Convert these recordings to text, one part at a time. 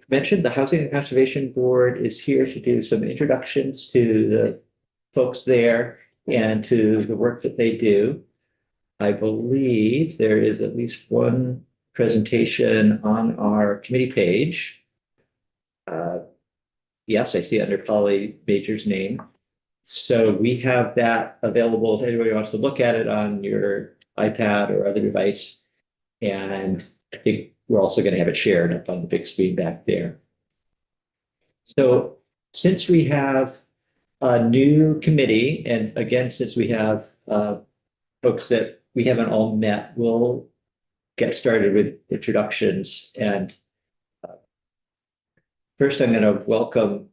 mentioned, the Housing and Conservation Board is here to do some introductions to the folks there and to the work that they do. I believe there is at least one presentation on our committee page. Yes, I see under Polly Major's name. So we have that available if anybody wants to look at it on your iPad or other device. And I think we're also going to have it shared up on the big screen back there. So since we have a new committee, and again, since we have folks that we haven't all met, we'll get started with introductions. And first, I'm going to welcome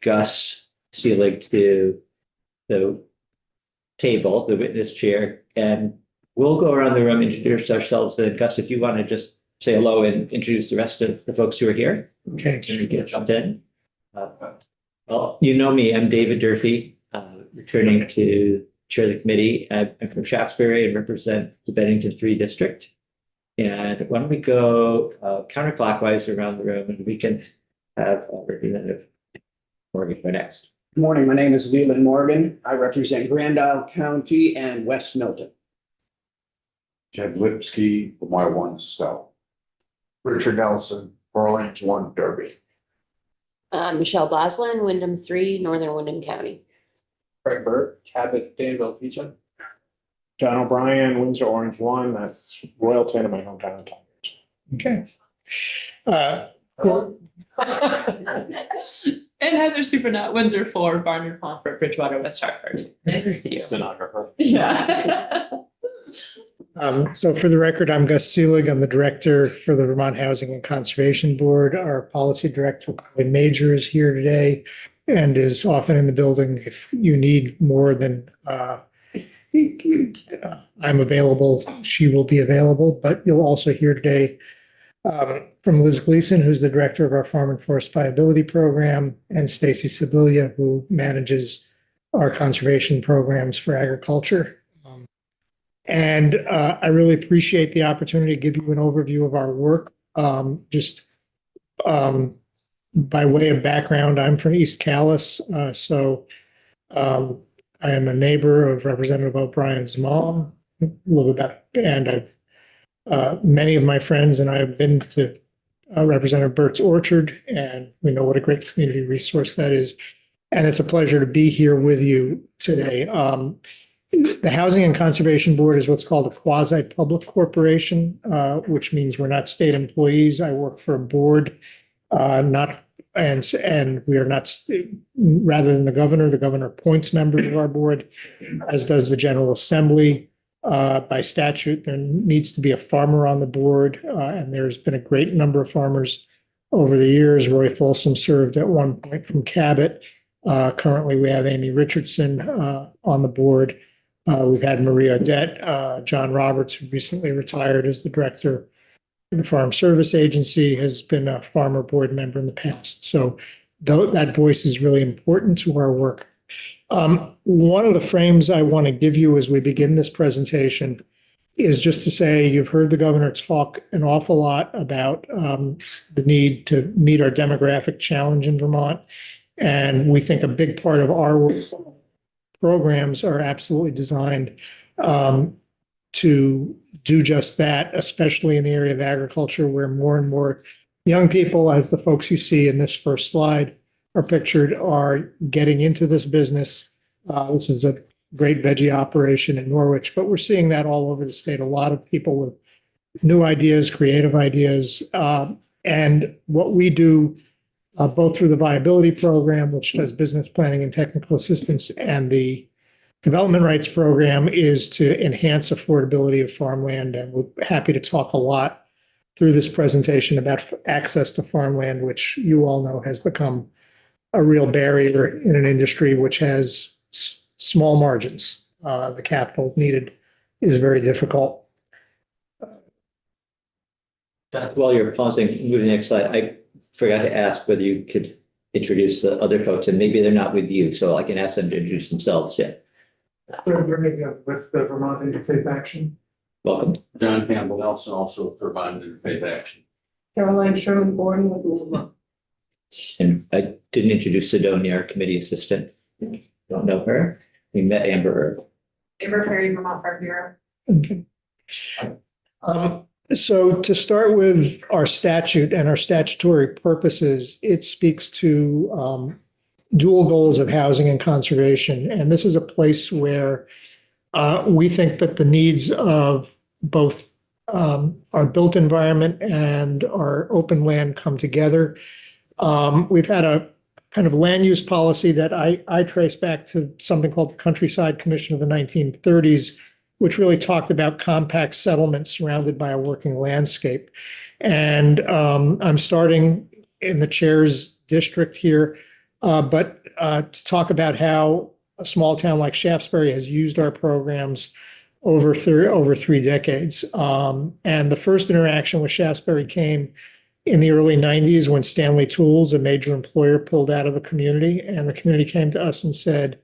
Gus Seelig to the table, the witness chair, and we'll go around the room, introduce ourselves. And Gus, if you want to just say hello and introduce the rest of the folks who are here. Okay. Can we get jumped in? Well, you know me, I'm David Durfee, returning to chair the committee. I'm from Shaftesbury and represent the Bennington 3 district. And why don't we go counterclockwise around the room and we can have Representative Morgan go next. Good morning. My name is Leland Morgan. I represent Grand Isle County and West Milton. Jed Lipsky, my one Stowe. Richard Nelson, Orleans 1, Derby. Michelle Blaslin, Wyndham 3, Northern Wyndham County. Craig Burt, Cabot, Danville, Pizza. John O'Brien, Windsor Orange 1, that's Royalton in my hometown. Okay. And Heather Supernut, Windsor 4, Barnard Pomfret, Bridgewater, West Hartford. Nice to see you. Stenographer. Yeah. So for the record, I'm Gus Seelig. I'm the director for the Vermont Housing and Conservation Board. Our policy director, Polly Major, is here today and is often in the building. If you need more than I'm available, she will be available. But you'll also hear today from Liz Gleason, who's the director of our Farm and Forest Viability Program, and Stacy Sibilia, who manages our conservation programs for agriculture. And I really appreciate the opportunity to give you an overview of our work. Just by way of background, I'm from East Calais, so I am a neighbor of Representative O'Brien's mom, and I've many of my friends and I have been to Representative Burt's Orchard, and we know what a great community resource that is. And it's a pleasure to be here with you today. The Housing and Conservation Board is what's called a quasi-public corporation, which means we're not state employees. I work for a board, and we are not, rather than the governor appoints members of our board, as does the General Assembly. By statute, there needs to be a farmer on the board, and there's been a great number of farmers over the years. Roy Folsom served at one point from Cabot. Currently, we have Amy Richardson on the board. We've had Maria Odette, John Roberts, who recently retired as the director of the Farm Service Agency, has been a farmer board member in the past. So that voice is really important to our work. One of the frames I want to give you as we begin this presentation is just to say you've heard the governor talk an awful lot about the need to meet our demographic challenge in Vermont. And we think a big part of our work programs are absolutely designed to do just that, especially in the area of agriculture, where more and more young people, as the folks you see in this first slide are pictured, are getting into this business. This is a great veggie operation in Norwich, but we're seeing that all over the state. A lot of people with new ideas, creative ideas. And what we do, both through the viability program, which does business planning and technical assistance, and the development rights program, is to enhance affordability of farmland. And we're happy to talk a lot through this presentation about access to farmland, which you all know has become a real barrier in an industry which has small margins. The capital needed is very difficult. Just while you're pausing, move to the next slide. I forgot to ask whether you could introduce the other folks, and maybe they're not with you, so I can ask them to introduce themselves. Yeah. With the Vermont Interfaith Action. Welcome. John Campbell Nelson, also for Vermont Interfaith Action. Caroline Sherman Gordon with Luma. And I didn't introduce Sidonia, our committee assistant. Don't know her. We met Amber. Amber Perry, Vermont Farm Bureau. Okay. So to start with our statute and our statutory purposes, it speaks to dual goals of housing and conservation. And this is a place where we think that the needs of both our built environment and our open land come together. We've had a kind of land use policy that I trace back to something called the Countryside Commission of the 1930s, which really talked about compact settlements surrounded by a working landscape. And I'm starting in the chair's district here, but to talk about how a small town like Shaftesbury has used our programs over 3 decades. And the first interaction with Shaftesbury came in the early 90s when Stanley Tools, a major employer, pulled out of the community. And the community came to us and said,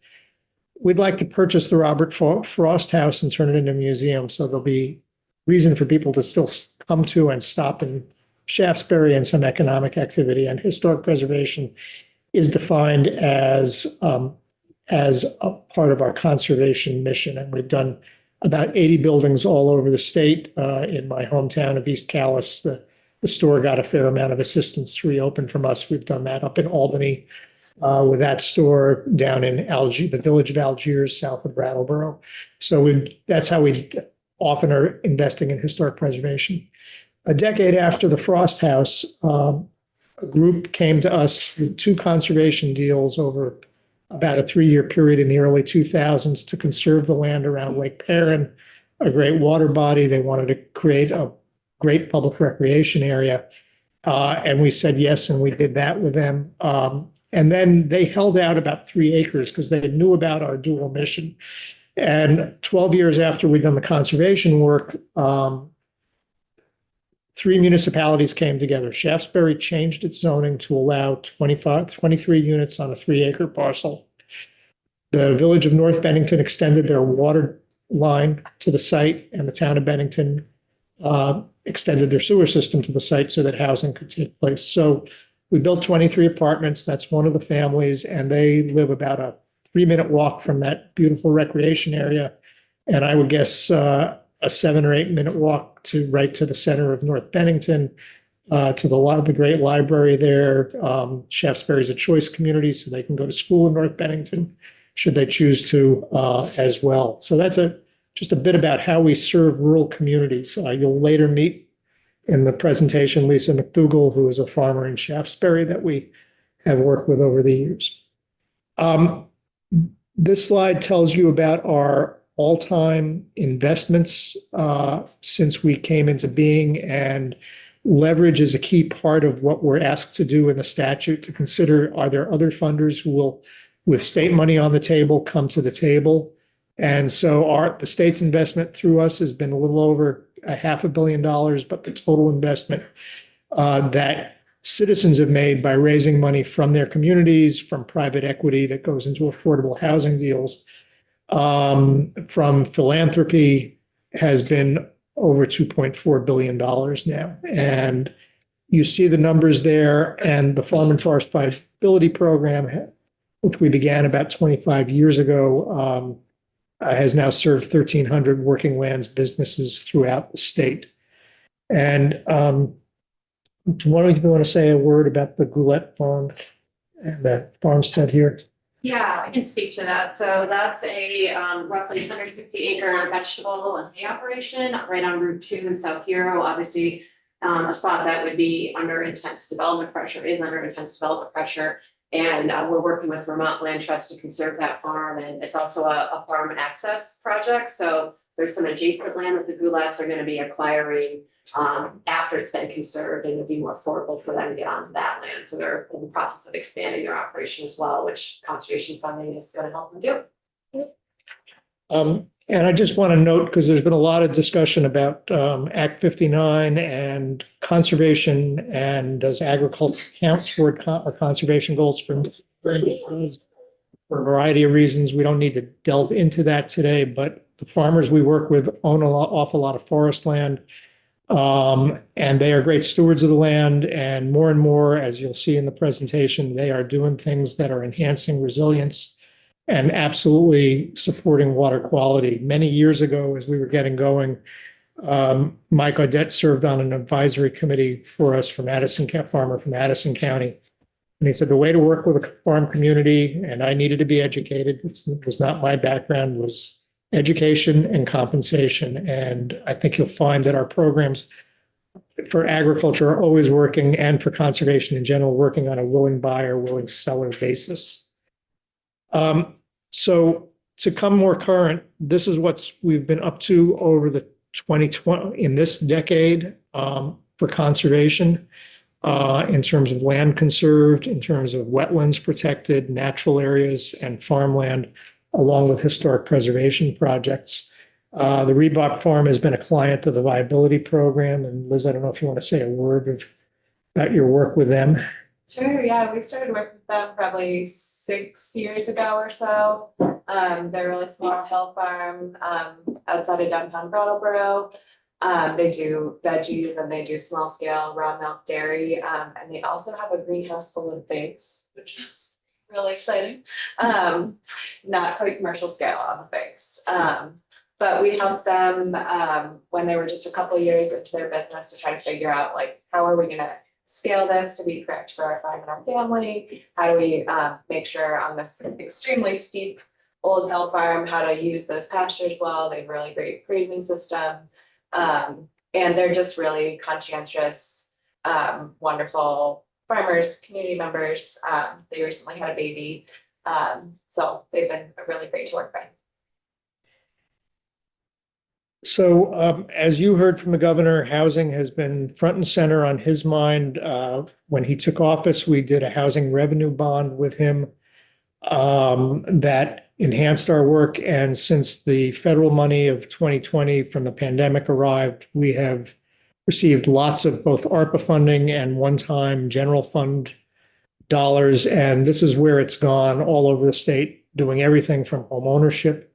we'd like to purchase the Robert Frost House and turn it into a museum. So there'll be reason for people to still come to and stop in Shaftesbury and some economic activity. And historic preservation is defined as a part of our conservation mission. And we've done about 80 buildings all over the state. In my hometown of East Calais, the store got a fair amount of assistance to reopen from us. We've done that up in Albany with that store, down in the village of Algiers, south of Brattleboro. So that's how we often are investing in historic preservation. A decade after the Frost House, a group came to us with 2 conservation deals over about a 3-year period in the early 2000s to conserve the land around Lake Perrin, a great water body. They wanted to create a great public recreation area. And we said yes, and we did that with them. And then they held out about 3 acres because they knew about our dual mission. And 12 years after we'd done the conservation work, 3 municipalities came together. Shaftesbury changed its zoning to allow 23 units on a 3-acre parcel. The village of North Bennington extended their water line to the site, and the town of Bennington extended their sewer system to the site so that housing could take place. So we built 23 apartments. That's one of the families, and they live about a 3-minute walk from that beautiful recreation area. And I would guess a 7 or 8 minute walk right to the center of North Bennington, to the great library there. Shaftesbury is a choice community, so they can go to school in North Bennington should they choose to as well. So that's just a bit about how we serve rural communities. You'll later meet in the presentation Lisa McDougall, who is a farmer in Shaftesbury that we have worked with over the years. This slide tells you about our all-time investments since we came into being, and leverage is a key part of what we're asked to do in the statute, to consider, are there other funders who will, with state money on the table, come to the table? And so the state's investment through us has been a little over $500 million, but the total investment that citizens have made by raising money from their communities, from private equity that goes into affordable housing deals, from philanthropy, has been over $2.4 billion now. And you see the numbers there, and the Farm and Forest Viability Program, which we began about 25 years ago, has now served 1,300 working lands businesses throughout the state. And one of you want to say a word about the Goulette Farm and the farmstead here? Yeah, I can speak to that. So that's a roughly 150-acre vegetable and hay operation right on Route 2 in South Hero. Obviously, a spot that would be under intense development pressure, is under intense development pressure. And we're working with Vermont Land Trust to conserve that farm. And it's also a farm access project. So there's some adjacent land that the Goulettes are going to be acquiring after it's been conserved, and it'll be more affordable for them to get onto that land. So they're in the process of expanding their operation as well, which conservation funding is going to help them do. And I just want to note, because there's been a lot of discussion about Act 59 and conservation, and does agriculture count toward conservation goals for a variety of reasons. We don't need to delve into that today, but the farmers we work with own an awful lot of forest land. And they are great stewards of the land, and more, as you'll see in the presentation, they are doing things that are enhancing resilience and absolutely supporting water quality. Many years ago, as we were getting going, Mike Audette served on an advisory committee for us from farmer from Addison County. And he said the way to work with a farm community, and I needed to be educated, it was not my background, was education and compensation. And I think you'll find that our programs for agriculture are always working, and for conservation in general, working on a willing buyer, willing seller basis. So to come more current, this is what we've been up to over the 2020 in this decade for conservation. In terms of land conserved, in terms of wetlands protected, natural areas and farmland, along with historic preservation projects. The Reebok Farm has been a client of the Viability Program. And Liz, I don't know if you want to say a word about your work with them. Sure, yeah, we started working with them probably 6 years ago or so. They're a really small hill farm outside of downtown Brattleboro. They do veggies and they do small scale raw milk dairy. And they also have a greenhouse full of figs, which is really exciting. Not quite commercial scale on the figs. But we helped them when they were just a couple years into their business to try to figure out like, how are we gonna scale this to be correct for our farm and our family? How do we make sure on this extremely steep old hill farm, how to use those pastures well? They have a really great grazing system. And they're just really conscientious, wonderful farmers, community members. They recently had a baby. So they've been really great to work with. So as you heard from the governor, housing has been front and center on his mind. When he took office, we did a housing revenue bond with him that enhanced our work. And since the federal money of 2020 from the pandemic arrived, we have received lots of both ARPA funding and one-time general fund dollars. And this is where it's gone all over the state, doing everything from home ownership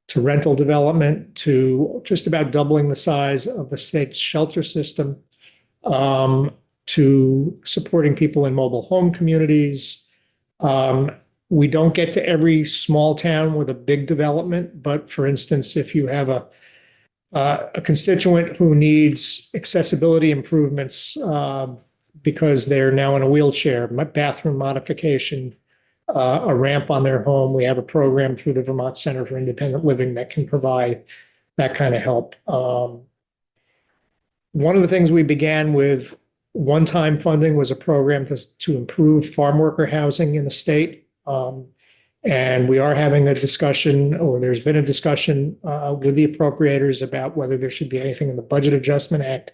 to rental development to just about doubling the size of the state's shelter system, to supporting people in mobile home communities. We don't get to every small town with a big development, but for instance, if you have a constituent who needs accessibility improvements because they're now in a wheelchair, bathroom modification, a ramp on their home, we have a program through the Vermont Center for Independent Living that can provide that kind of help. One of the things we began with one-time funding was a program to improve farm worker housing in the state. And we are having a discussion, or there's been a discussion with the appropriators about whether there should be anything in the Budget Adjustment Act.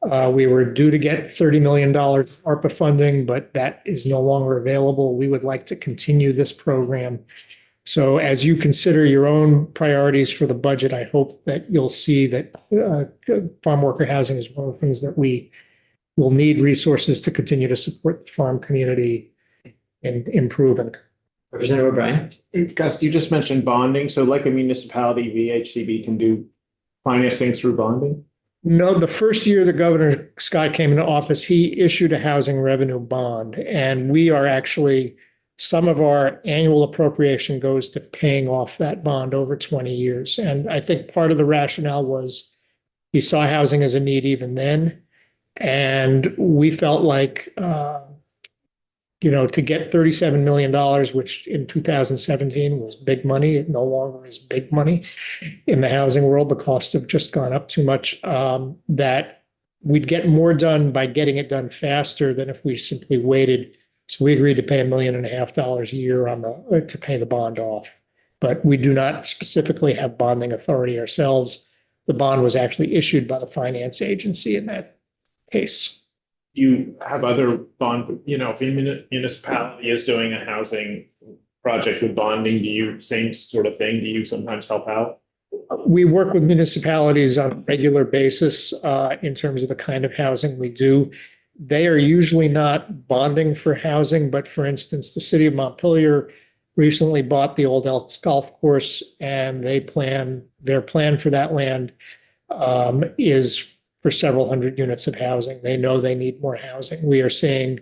We were due to get $30 million ARPA funding, but that is no longer available. We would like to continue this program. So as you consider your own priorities for the budget, I hope that you'll see that farm worker housing is one of the things that we will need resources to continue to support the farm community and improving. Representative O'Brien? Gus, you just mentioned bonding. So like a municipality, VHCB can do financing through bonding? No, the first year that Governor Scott came into office, he issued a housing revenue bond. And we are actually, some of our annual appropriation goes to paying off that bond over 20 years. And I think part of the rationale was he saw housing as a need even then. And we felt like, to get $37 million, which in 2017 was big money, it no longer is big money in the housing world. The costs have just gone up too much, that we'd get more done by getting it done faster than if we simply waited. So we agreed to pay $1.5 million a year to pay the bond off. But we do not specifically have bonding authority ourselves. The bond was actually issued by the finance agency in that case. You have other bond, if a municipality is doing a housing project with bonding, same sort of thing, do you sometimes help out? We work with municipalities on a regular basis in terms of the kind of housing we do. They are usually not bonding for housing, but for instance, the city of Montpelier recently bought the Old Elks Golf Course, and their plan for that land is for several hundred units of housing. They know they need more housing. We are seeing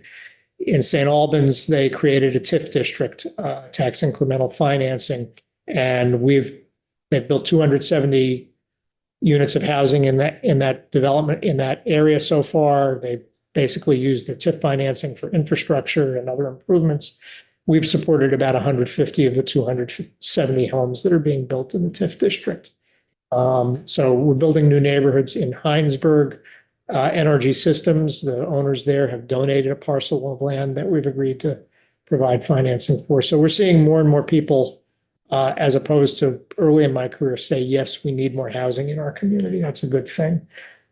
in St. Albans, they created a TIF district, tax incremental financing, and they've built 270 units of housing in that development, in that area so far. They basically used their TIF financing for infrastructure and other improvements. We've supported about 150 of the 270 homes that are being built in the TIF district. So we're building new neighborhoods in Heinsberg. NRG Systems, the owners there, have donated a parcel of land that we've agreed to provide financing for. So we're seeing more and more people, as opposed to early in my career, say, yes, we need more housing in our community. That's a good thing.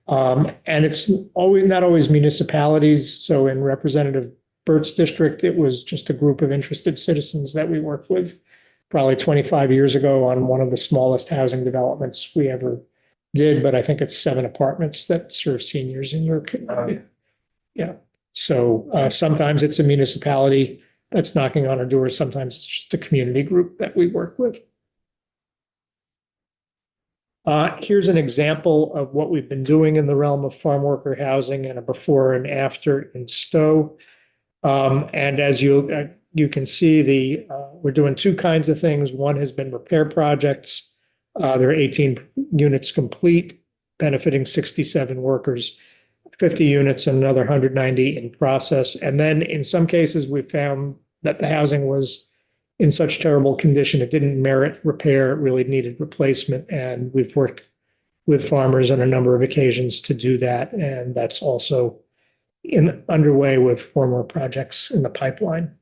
And it's not always municipalities. So in Representative Burt's district, it was just a group of interested citizens that we worked with probably 25 years ago on one of the smallest housing developments we ever did, but I think it's 7 apartments that serve seniors in your community. Yeah. So sometimes it's a municipality that's knocking on our doors. Sometimes it's just a community group that we work with. Here's an example of what we've been doing in the realm of farm worker housing and a before and after in Stowe. And as you can see, we're doing 2 kinds of things. One has been repair projects. There are 18 units complete, benefiting 67 workers, 50 units and another 190 in process. And then in some cases, we found that the housing was in such terrible condition, it didn't merit repair, it really needed replacement. And we've worked with farmers on a number of occasions to do that. And that's also underway with 4 more projects in the pipeline.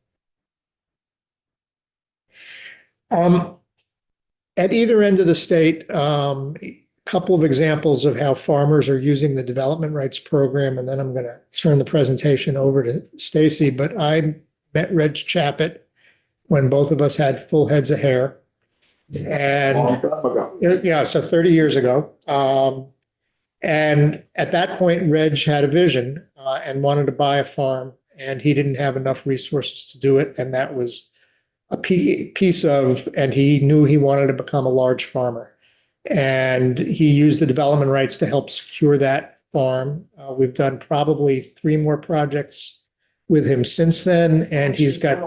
At either end of the state, a couple of examples of how farmers are using the development rights program, and then I'm going to turn the presentation over to Stacy. But I met Reg Chappett when both of us had full heads of hair. And Long time ago. yeah, so 30 years ago. And at that point, Reg had a vision and wanted to buy a farm, and he didn't have enough resources to do it. And that was a piece of, and he knew he wanted to become a large farmer. And he used the development rights to help secure that farm. We've done probably 3 more projects with him since then, and he's got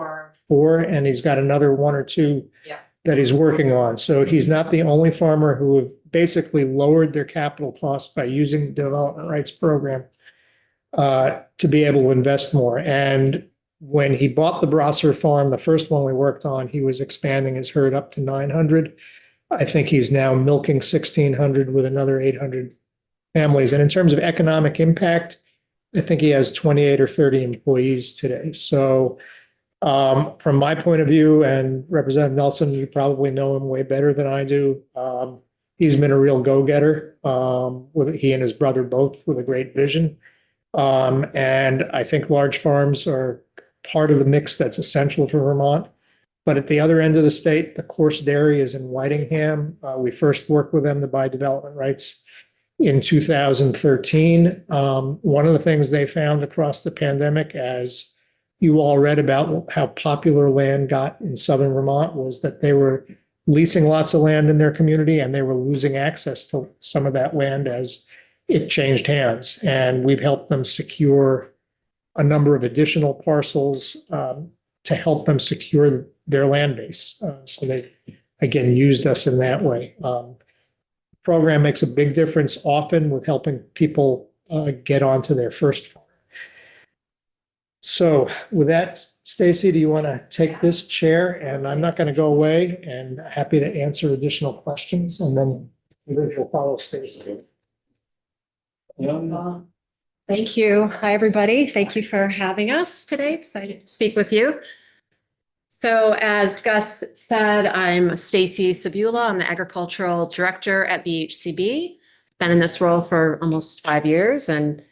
4, and he's got another 1 or 2 that he's working on. So he's not the only farmer who have basically lowered their capital costs by using the development rights program to be able to invest more. And when he bought the Brosser farm, the first one we worked on, he was expanding his herd up to 900. I think he's now milking 1,600 with another 800 families. And in terms of economic impact, I think he has 28 or 30 employees today. So from my point of view, and Representative Nelson, you probably know him way better than I do. He's been a real go-getter, with he and his brother both with a great vision. And I think large farms are part of the mix that's essential for Vermont. But at the other end of the state, the Course Dairy is in Whitingham. We first worked with them to buy development rights in 2013. One of the things they found across the pandemic, as you all read about how popular land got in southern Vermont, was that they were leasing lots of land in their community and they were losing access to some of that land as it changed hands. And we've helped them secure a number of additional parcels to help them secure their land base. So they, again, used us in that way. Program makes a big difference often with helping people get onto their first farm. So with that, Stacy, do you want to take this chair? And I'm not going to go away, and happy to answer additional questions, and then we'll follow Stacy. Thank you. Hi, everybody. Thank you for having us today. Excited to speak with you. So as Gus said, I'm Stacy Sabula. I'm the agricultural director at VHCB. Been in this role for almost 5 years, and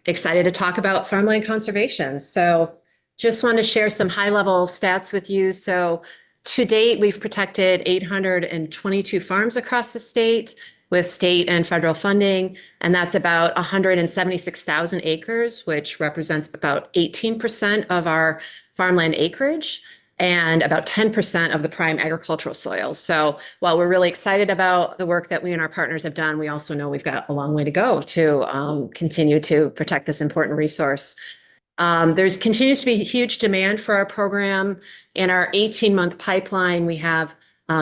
excited to talk about farmland conservation. So just want to share some high-level stats with you. So to date, we've protected 822 farms across the state with state and federal funding, and that's about 176,000 acres, which represents about 18% of our farmland acreage. and about 10% of the prime agricultural soils. So while we're really excited about the work that we and our partners have done, we also know we've got a long way to go to continue to protect this important resource. There's continues to be huge demand for our program. In our 18-month pipeline, we have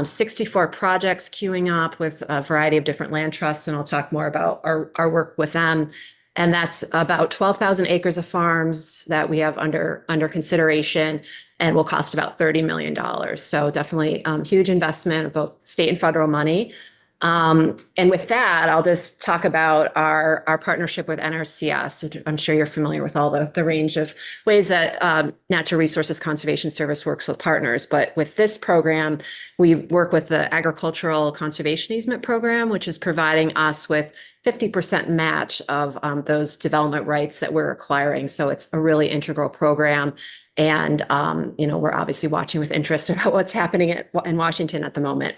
64 projects queuing up with a variety of different land trusts, and I'll talk more about our work with them. And that's about 12,000 acres of farms that we have under consideration and will cost about $30 million. So definitely huge investment of both state and federal money. And with that, I'll just talk about our partnership with NRCS, which I'm sure you're familiar with all the range of ways that Natural Resources Conservation Service works with partners. But with this program, we work with the Agricultural Conservation Easement Program, which is providing us with 50% match of those development rights that we're acquiring. So it's a really integral program. And, we're obviously watching with interest about what's happening in Washington at the moment.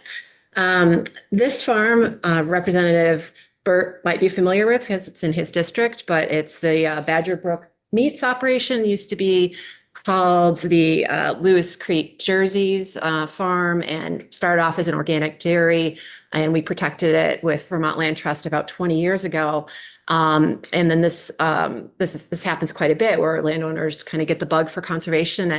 This farm, Representative Burt might be familiar with because it's in his district, but it's the Badger Brook Meats operation. It used to be called the Lewis Creek Jerseys farm and started off as an organic dairy. And we protected it with Vermont Land Trust about 20 years ago. And then this happens quite a bit where landowners kind of get the bug for conservation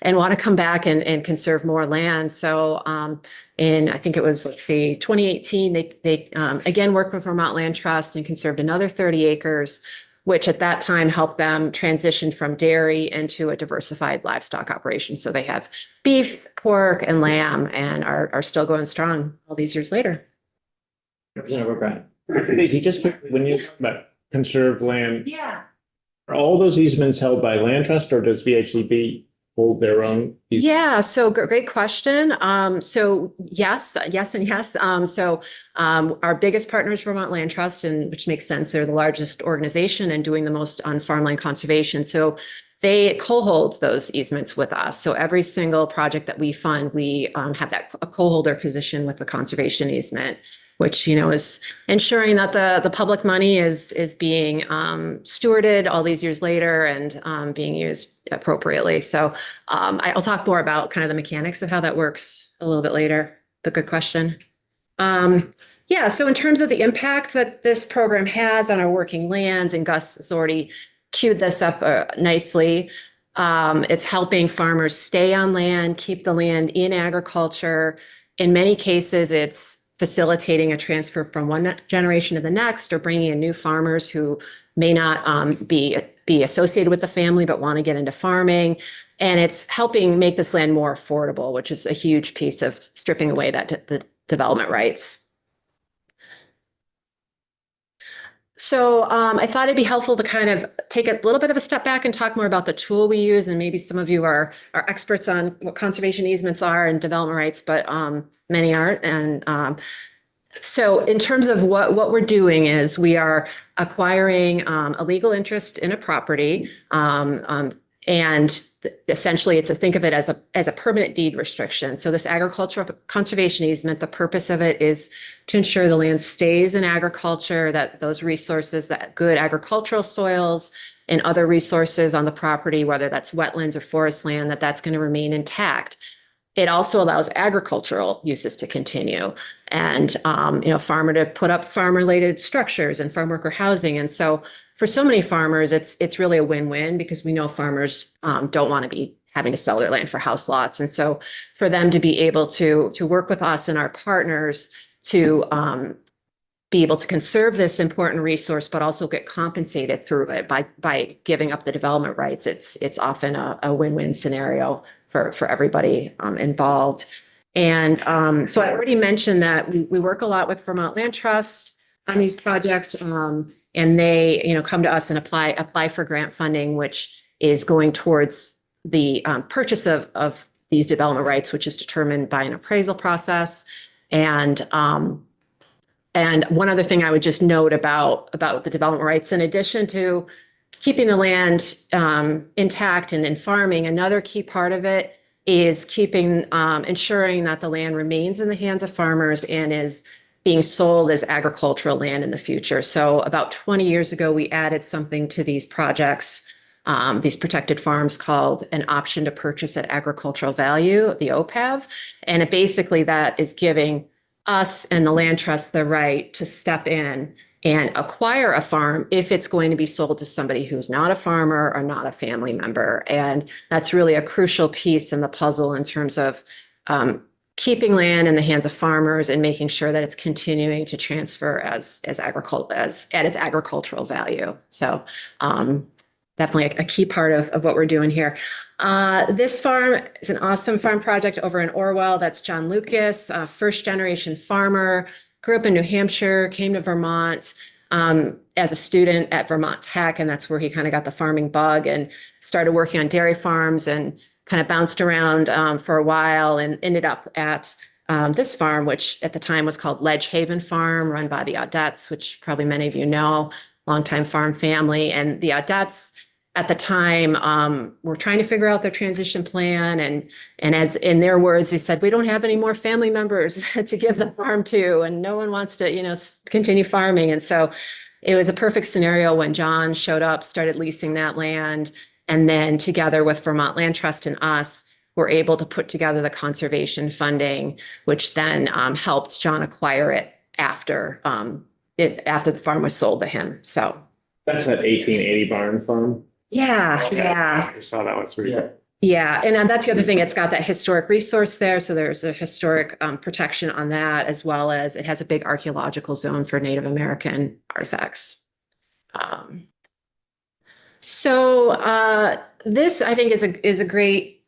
and want to come back and conserve more land. So I think it was, 2018, they again worked with Vermont Land Trust and conserved another 30 acres, which at that time helped them transition from dairy into a diversified livestock operation. So they have beef, pork, and lamb, and are still going strong all these years later. Representative O'Brien. Daisy, just when you talk about conserved land, Yeah. are all those easements held by land trust or does VHCB hold their own? Yeah, so great question. So yes, and yes. Our biggest partner is Vermont Land Trust, and which makes sense. They're the largest organization and doing the most on farmland conservation. So they co-hold those easements with us. So every single project that we fund, we have a co-holder position with the conservation easement, which, is ensuring that the public money is being stewarded all these years later and being used appropriately. So I'll talk more about kind of the mechanics of how that works a little bit later, but good question. So in terms of the impact that this program has on our working lands, and Gus has already queued this up nicely, it's helping farmers stay on land, keep the land in agriculture. In many cases, it's facilitating a transfer from one generation to the next, or bringing in new farmers who may not be associated with the family but want to get into farming. And it's helping make this land more affordable, which is a huge piece of stripping away the development rights. So I thought it'd be helpful to kind of take a little bit of a step back and talk more about the tool we use. And maybe some of you are experts on what conservation easements are and development rights, but many aren't. And so in terms of what we're doing is we are acquiring a legal interest in a property. And essentially think of it as a permanent deed restriction. So this agricultural conservation easement, the purpose of it is to ensure the land stays in agriculture, that those resources, that good agricultural soils and other resources on the property, whether that's wetlands or forest land, that's going to remain intact. It also allows agricultural uses to continue and, farmer to put up farm-related structures and farm worker housing. And so for so many farmers, it's really a win-win because we know farmers don't want to be having to sell their land for house lots. And so for them to be able to work with us and our partners to be able to conserve this important resource, but also get compensated through it by giving up the development rights, it's often a win-win scenario for everybody involved. And so I already mentioned that we work a lot with Vermont Land Trust on these projects, and they come to us and apply for grant funding, which is going towards the purchase of these development rights, which is determined by an appraisal process. And one other thing I would just note about the development rights, in addition to keeping the land intact and in farming, another key part of it is ensuring that the land remains in the hands of farmers and is being sold as agricultural land in the future. So about 20 years ago, we added something to these projects these protected farms called an option to purchase at agricultural value, the OPAV. And it basically that is giving us and the land trust the right to step in and acquire a farm if it's going to be sold to somebody who's not a farmer or not a family member. And that's really a crucial piece in the puzzle in terms of keeping land in the hands of farmers and making sure that it's continuing to transfer as at its agricultural value. So definitely a key part of what we're doing here. This farm is an awesome farm project over in Orwell. That's John Lucas, a first generation farmer, grew up in New Hampshire, came to Vermont as a student at Vermont Tech, and that's where he kind of got the farming bug and started working on dairy farms and kind of bounced around for a while and ended up at this farm, which at the time was called Ledge Haven Farm, run by the Audettes, which probably many of you know, longtime farm family. And the Audettes at the time were trying to figure out their transition plan. And as in their words, they said, we don't have any more family members to give the farm to, and no one wants to, continue farming. And so it was a perfect scenario when John showed up, started leasing that land. And then together with Vermont Land Trust and us, were able to put together the conservation funding, which then helped John acquire it after the farm was sold to him. So That's that 1880 barn farm. yeah. I saw that was really Yeah. Yeah, and that's the other thing. It's got that historic resource there. So there's a historic protection on that, as well as it has a big archaeological zone for Native American artifacts. This, I think, is a great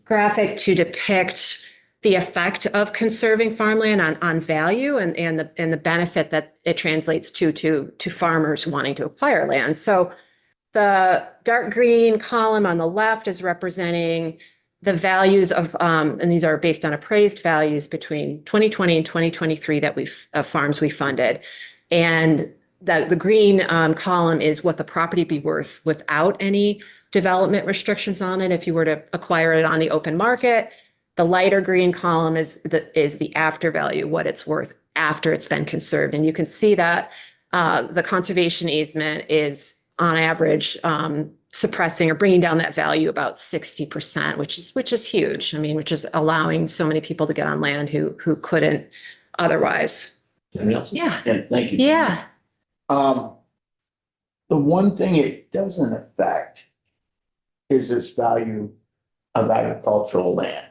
graphic to depict the effect of conserving farmland on value and the benefit that it translates to farmers wanting to acquire land. So the dark green column on the left is representing the values of, and these are based on appraised values between 2020 and 2023 of farms we funded. And the green column is what the property be worth without any development restrictions on it if you were to acquire it on the open market. The lighter green column is the after value, what it's worth after it's been conserved. And you can see that the conservation easement is on average suppressing or bringing down that value about 60%, which is huge. I mean, which is allowing so many people to get on land who couldn't otherwise. Anyone else? Yeah. Yeah, thank you. Yeah. The one thing it doesn't affect is this value of agricultural land.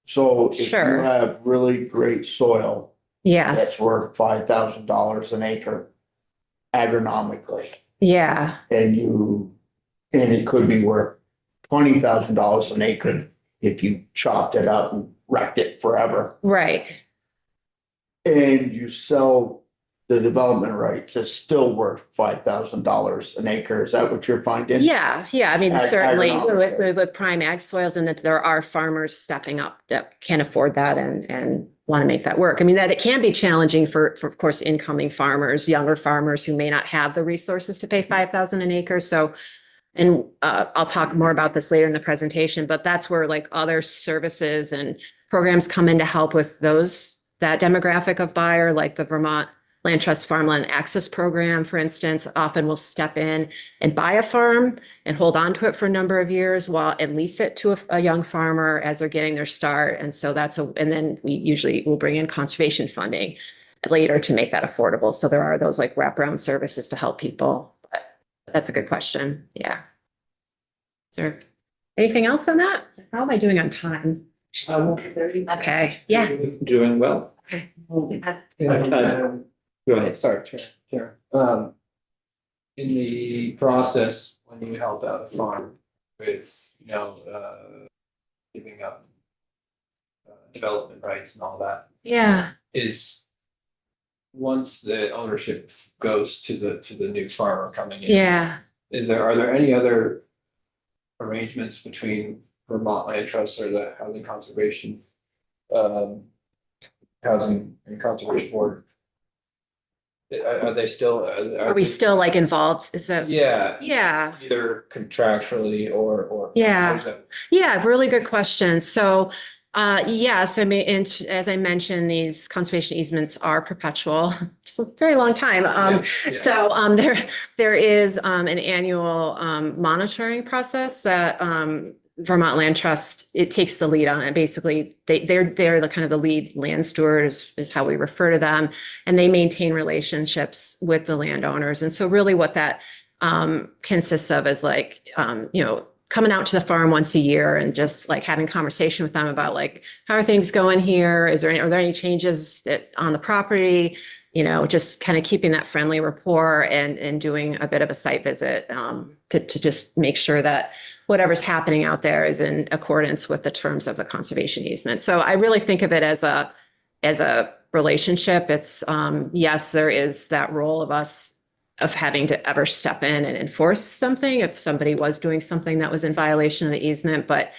So if you Sure. have really great soil Yes. that's worth $5,000 an acre agronomically, Yeah. and it could be worth $20,000 an acre if you chopped it up and wrecked it forever. Right. And you sell the development rights, it's still worth $5,000 an acre. Is that what you're finding? Yeah. I mean, certainly Agronomic. with prime ag soils, and that there are farmers stepping up that can afford that and want to make that work. I mean, that it can be challenging for of course, incoming farmers, younger farmers who may not have the resources to pay $5,000 an acre. So, and I'll talk more about this later in the presentation, but that's where like other services and programs come in to help with that demographic of buyer, like the Vermont Land Trust Farmland Access Program, for instance, often will step in and buy a farm and hold on to it for a number of years and lease it to a young farmer as they're getting their start. And so and then we usually will bring in conservation funding later to make that affordable. So there are those like wraparound services to help people. But that's a good question. Yeah. Is there anything else on that? How am I doing on time? Okay. Yeah. Doing well. Okay. Go ahead. Sorry, Chair. In the process, when you help out a farm with, giving up development rights and all that, Yeah. is once the ownership goes to the new farmer coming in. Yeah. Are there any other arrangements between Vermont Land Trust or the Housing Conservation Housing and Conservation Board? Are they still? Are we still like involved? Yeah. Yeah. Either contractually or. Yeah. how's that? Yeah, really good question. So Yes, I mean, and as I mentioned, these conservation easements are perpetual, just a very long time. So there is an annual monitoring process that Vermont Land Trust, it takes the lead on it. Basically, they're the kind of the lead land steward is how we refer to them, and they maintain relationships with the landowners. And so really what that consists of is like, coming out to the farm once a year and just like having conversation with them about like, how are things going here? Are there any changes on the property? Just kind of keeping that friendly rapport and doing a bit of a site visit to just make sure that whatever's happening out there is in accordance with the terms of the conservation easement. So I really think of it as a relationship. It's yes, there is that role of us of having to ever step in and enforce something if somebody was doing something that was in violation of the easement. But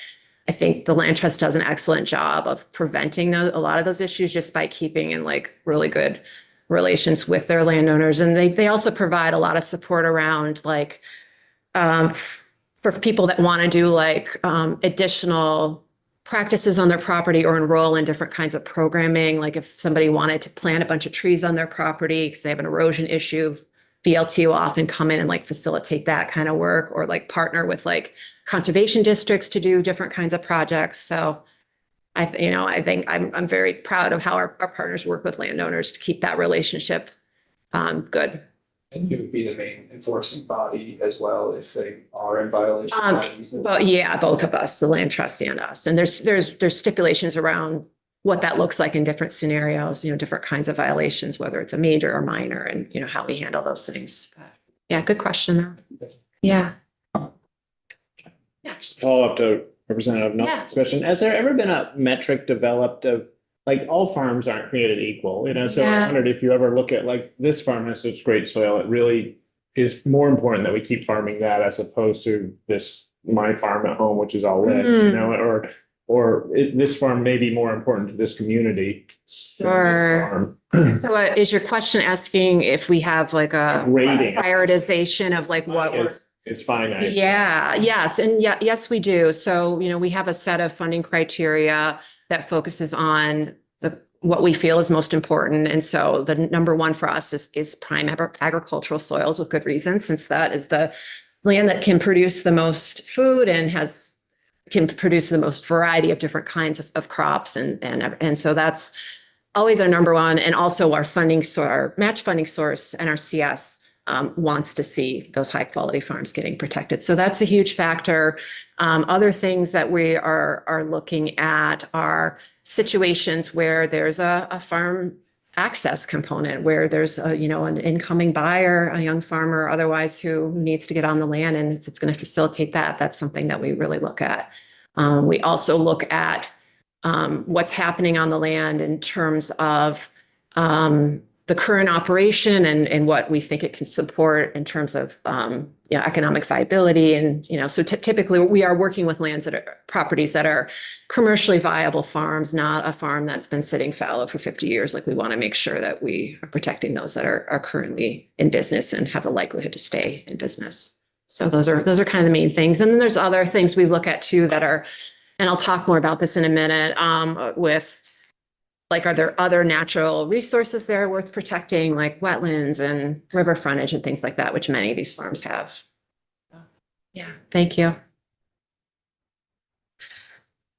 I think the Land Trust does an excellent job of preventing a lot of those issues just by keeping in like really good relations with their landowners. And they also provide a lot of support around like for people that want to do like additional practices on their property or enroll in different kinds of programming. Like if somebody wanted to plant a bunch of trees on their property because they have an erosion issue, VLT will often come in and like facilitate that kind of work or like partner with like conservation districts to do different kinds of projects. So I think I'm very proud of how our partners work with landowners to keep that relationship good. And you would be the main enforcing body as well if they are in violation of that easement? But yeah, both of us, the Land Trust and us. And there's stipulations around what that looks like in different scenarios, different kinds of violations, whether it's a major or minor, and how we handle those things. But, yeah, good question though. Yeah. Just to follow up to Representative Nelson's question, has there ever been a metric developed of like all farms aren't created equal, so I wondered if you ever look at like this farm has such great soil, it really is more important that we keep farming that as opposed to my farm at home, which is all ledge, or this farm may be more important to this community. Sure. So is your question asking if we have like a rating prioritization of like what is finite? Yeah, yes. And yes, we do. So, we have a set of funding criteria that focuses on what we feel is most important. And so the number one for us is prime agricultural soils with good reason, since that is the land that can produce the most food and can produce the most variety of different kinds of crops. And so that's always our number one. And also our match funding source, NRCS, wants to see those high quality farms getting protected. So that's a huge factor. Other things that we are looking at are situations where there's a farm access component, where there's an incoming buyer, a young farmer otherwise who needs to get on the land. And if it's going to facilitate that, that's something that we really look at. We also look at what's happening on the land in terms of the current operation and what we think it can support in terms of economic viability. And so typically we are working with properties that are commercially viable farms, not a farm that's been sitting fallow for 50 years. Like we want to make sure that we are protecting those that are currently in business and have the likelihood to stay in business. So those are kind of the main things. And then there's other things we look at too that are, and I'll talk more about this in a minute, with like, are there other natural resources there worth protecting, like wetlands and river frontage and things like that, which many of these farms have. Yeah, thank you.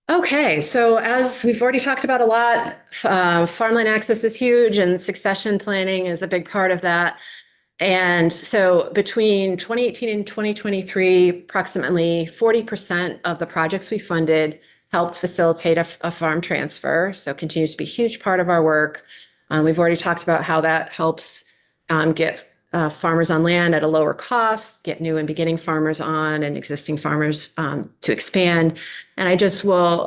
Okay, so as we've already talked about a lot, farmland access is huge and succession planning is a big part of that. And so between 2018 and 2023, approximately 40% of the projects we funded helped facilitate a farm transfer. So continues to be a huge part of our work. We've already talked about how that helps get farmers on land at a lower cost, get new and beginning farmers on and existing farmers to expand. And I just will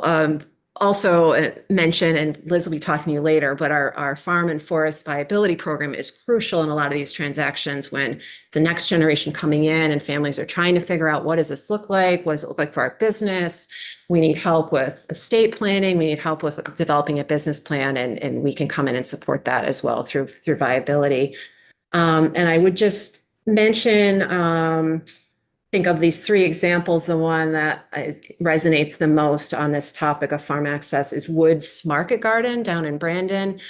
also mention, and Liz will be talking to you later, but our farm and forest viability program is crucial in a lot of these transactions when the next generation coming in and families are trying to figure out, what does this look like? What does it look like for our business? We need help with estate planning. We need help with developing a business plan, and we can come in and support that as well through viability. And I would just mention think of these three examples, the one that resonates the most on this topic of farm access is Woods Market Garden down in Brandon.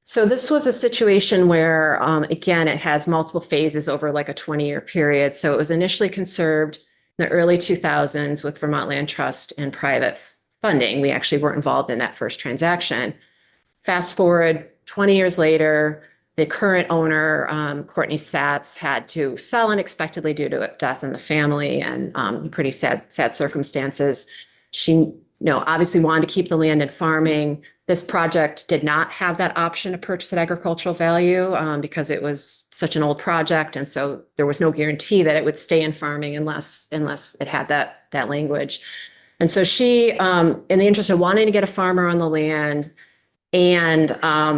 So this was a situation where, again, it has multiple phases over like a 20-year period. So it was initially conserved in the early 2000s with Vermont Land Trust and private funding. We actually weren't involved in that first transaction. Fast forward 20 years later, the current owner, Courtney Satz, had to sell unexpectedly due to a death in the family and pretty sad circumstances. She, obviously wanted to keep the land in farming. This project did not have that option to purchase at agricultural value because it was such an old project. And so there was no guarantee that it would stay in farming unless it had that language. And so she, in the interest of wanting to get a farmer on the land and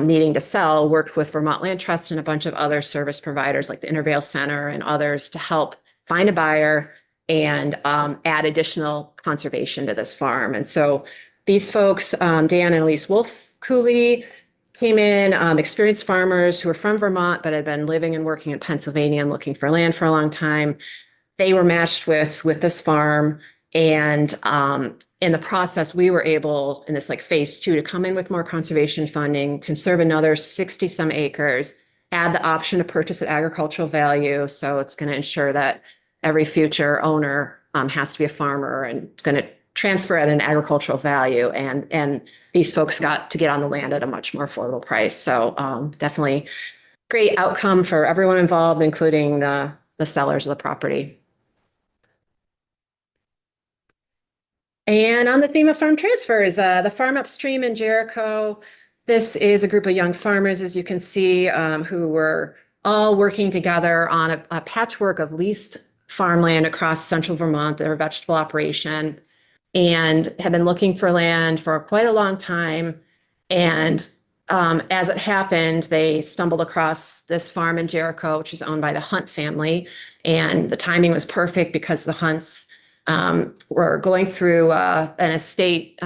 needing to sell, worked with Vermont Land Trust and a bunch of other service providers like the Intervale Center and others to help find a buyer and add additional conservation to this farm. And so these folks, Dan and Elise Wolf Cooley, came in, experienced farmers who were from Vermont but had been living and working in Pennsylvania and looking for land for a long time. They were matched with this farm. And in the process, we were able, in this like phase 2, to come in with more conservation funding, conserve another 60 some acres, add the option to purchase at agricultural value. So it's going to ensure that every future owner has to be a farmer and it's going to transfer at an agricultural value. And these folks got to get on the land at a much more affordable price. So definitely great outcome for everyone involved, including the sellers of the property. And on the theme of farm transfers, the farm upstream in Jericho, this is a group of young farmers, as you can see, who were all working together on a patchwork of leased farmland across central Vermont, their vegetable operation, and have been looking for land for quite a long time. And as it happened, they stumbled across this farm in Jericho, which is owned by the Hunt family. And the timing was perfect because the Hunts were going through an estate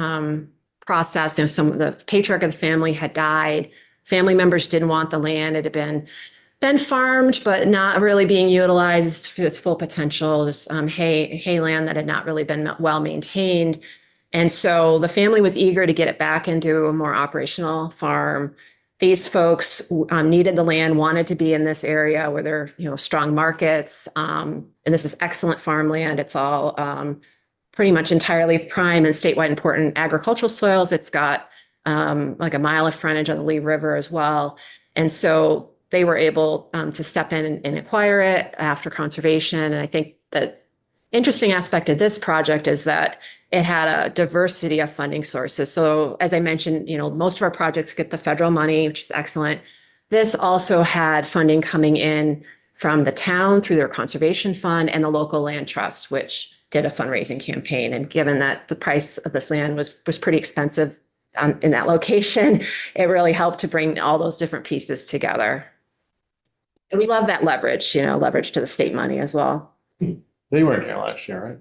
process. Some of the patriarch of the family had died. Family members didn't want the land. It had been farmed, but not really being utilized to its full potential. Just hay land that had not really been well maintained. And so the family was eager to get it back into a more operational farm. These folks needed the land, wanted to be in this area where there are strong markets. And this is excellent farmland. It's all pretty much entirely prime and statewide important agricultural soils. It's got like a mile of frontage on the Lee River as well. And so they were able to step in and acquire it after conservation. And I think the interesting aspect of this project is that it had a diversity of funding sources. So as I mentioned, most of our projects get the federal money, which is excellent. This also had funding coming in from the town through their conservation fund and the local land trust, which did a fundraising campaign. And given that the price of this land was pretty expensive in that location, it really helped to bring all those different pieces together. And we love that leverage, leverage to the state money as well. They weren't here last year, right?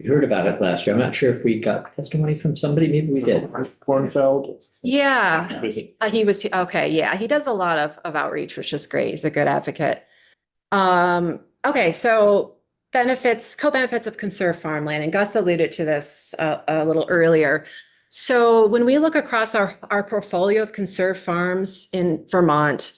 We heard about it last year. I'm not sure if we got testimony from somebody. Maybe we did. Cornfeld. Yeah, he was, okay. Yeah, he does a lot of outreach, which is great. He's a good advocate. Okay, so co-benefits of conserved farmland, and Gus alluded to this a little earlier. So when we look across our portfolio of conserved farms in Vermont,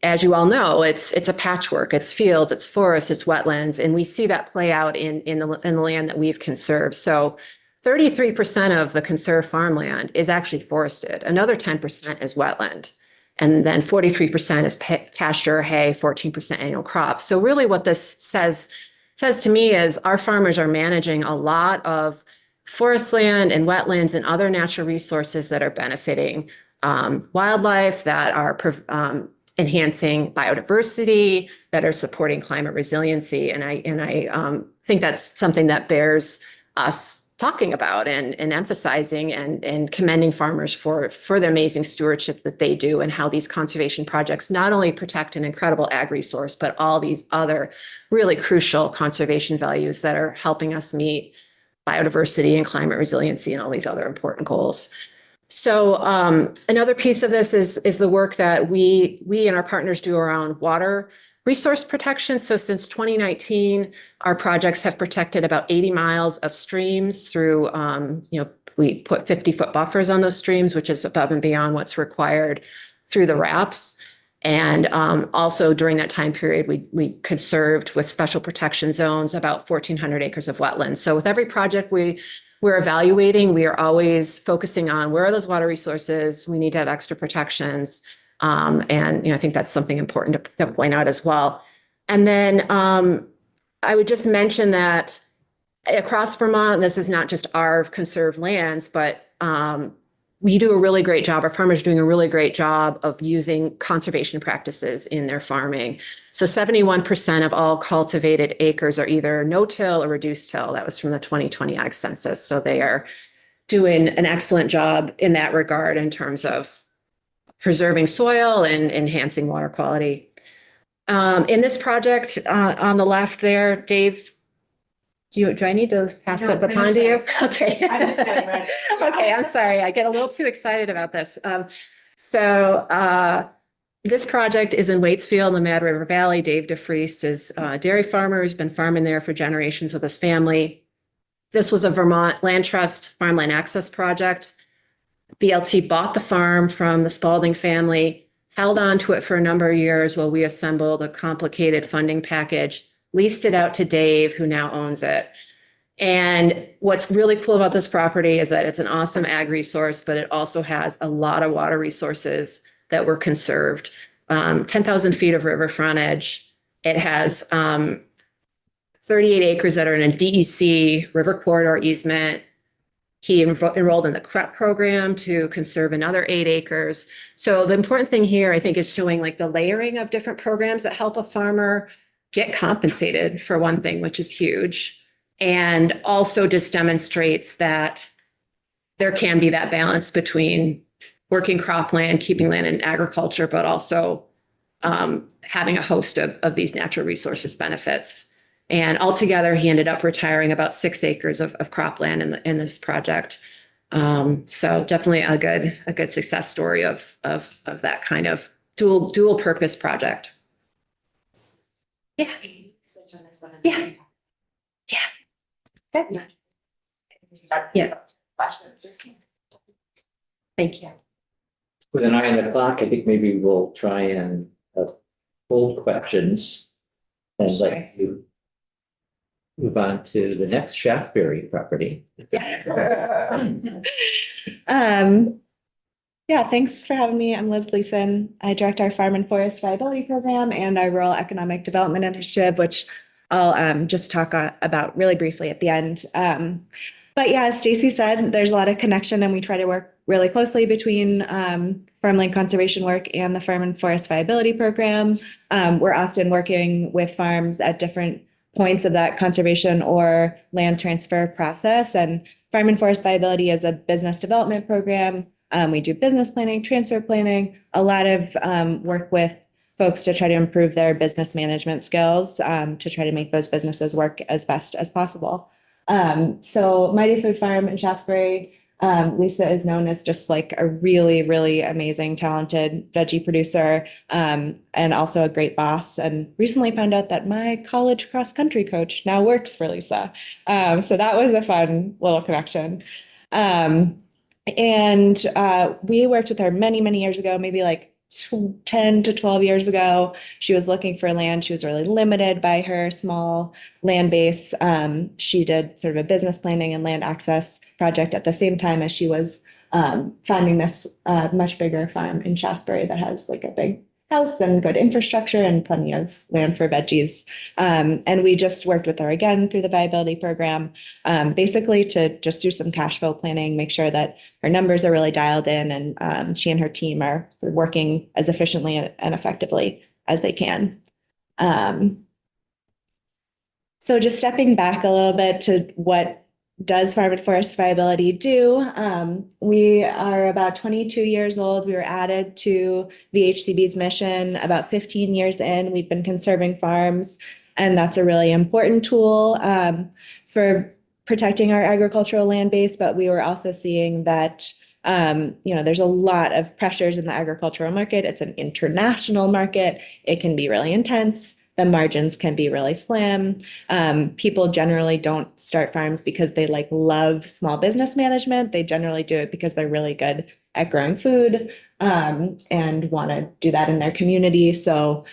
as you all know, it's a patchwork. It's fields, it's forests, it's wetlands, and we see that play out in the land that we've conserved. So 33% of the conserved farmland is actually forested. Another 10% is wetland. And then 43% is pasture, hay, 14% annual crops. So really what this says to me is our farmers are managing a lot of forest land and wetlands and other natural resources that are benefiting wildlife, that are enhancing biodiversity, that are supporting climate resiliency. And I think that's something that bears us talking about and emphasizing and commending farmers for their amazing stewardship that they do, and how these conservation projects not only protect an incredible ag resource, but all these other really crucial conservation values that are helping us meet biodiversity and climate resiliency and all these other important goals. So another piece of this is the work that we and our partners do around water resource protection. So since 2019, our projects have protected about 80 miles of streams through, we put 50-foot buffers on those streams, which is above and beyond what's required through the RAPS. And also during that time period, we conserved with special protection zones about 1,400 acres of wetlands. So with every project we're evaluating, we are always focusing on where are those water resources? We need to have extra protections. And I think that's something important to point out as well. And then I would just mention that across Vermont, this is not just our conserved lands, but we do a really great job. Our farmers are doing a really great job of using conservation practices in their farming. So 71% of all cultivated acres are either no-till or reduced till. That was from the 2020 Ag Census. So they are doing an excellent job in that regard in terms of preserving soil and enhancing water quality. In this project on the left there, Dave, do I need to pass the baton to you? Okay. Okay, I'm sorry. I get a little too excited about this. This project is in Waitsfield in the Mad River Valley. Dave DeFries is a dairy farmer who's been farming there for generations with his family. This was a Vermont Land Trust farmland access project. BLT bought the farm from the Spalding family, held on to it for a number of years while we assembled a complicated funding package, leased it out to Dave, who now owns it. And what's really cool about this property is that it's an awesome ag resource, but it also has a lot of water resources that were conserved. 10,000 feet of river frontage. It has 38 acres that are in a DEC river corridor easement. He enrolled in the CREP program to conserve another 8 acres. So the important thing here, I think, is showing like the layering of different programs that help a farmer get compensated for one thing, which is huge. And also just demonstrates that there can be that balance between working cropland, keeping land in agriculture, but also having a host of these natural resources benefits. And altogether, he ended up retiring about 6 acres of cropland in this project. So definitely a good success story of that kind of dual purpose project. Yeah. Yeah. Yeah. Okay. Yeah. Thank you. With an eye on the clock, I think maybe we'll try and hold questions and let you move on to the next Shaftesbury property. Yeah, thanks for having me. I'm Liz Gleason. I direct our Farm and Forest Viability Program and our Rural Economic Development Initiative, which I'll just talk about really briefly at the end. But yeah, as Stacy said, there's a lot of connection and we try to work really closely between farmland conservation work and the Farm and Forest Viability Program. We're often working with farms at different points of that conservation or land transfer process. And Farm and Forest Viability is a business development program. We do business planning, transfer planning, a lot of work with folks to try to improve their business management skills, to try to make those businesses work as best as possible. So Mighty Food Farm in Shaftesbury, Lisa is known as just like a really, really amazing, talented veggie producer, and also a great boss. And recently found out that my college cross-country coach now works for Lisa. So that was a fun little connection. And we worked with her many, many years ago, maybe like 10 to 12 years ago. She was looking for land. She was really limited by her small land base. She did sort of a business planning and land access project at the same time as she was finding this much bigger farm in Shaftesbury that has like a big house and good infrastructure and plenty of land for veggies. And we just worked with her again through the viability program, basically to just do some cash flow planning, make sure that her numbers are really dialed in and she and her team are working as efficiently and effectively as they can. So just stepping back a little bit to what does Farm and Forest Viability do? We are about 22 years old. We were added to VHCB's mission about 15 years in. We've been conserving farms, and that's a really important tool for protecting our agricultural land base. But we were also seeing that there's a lot of pressures in the agricultural market. It's an international market. It can be really intense. the margins can be really slim. People generally don't start farms because they like love small business management. They generally do it because they're really good at growing food, and want to do that in their community. So,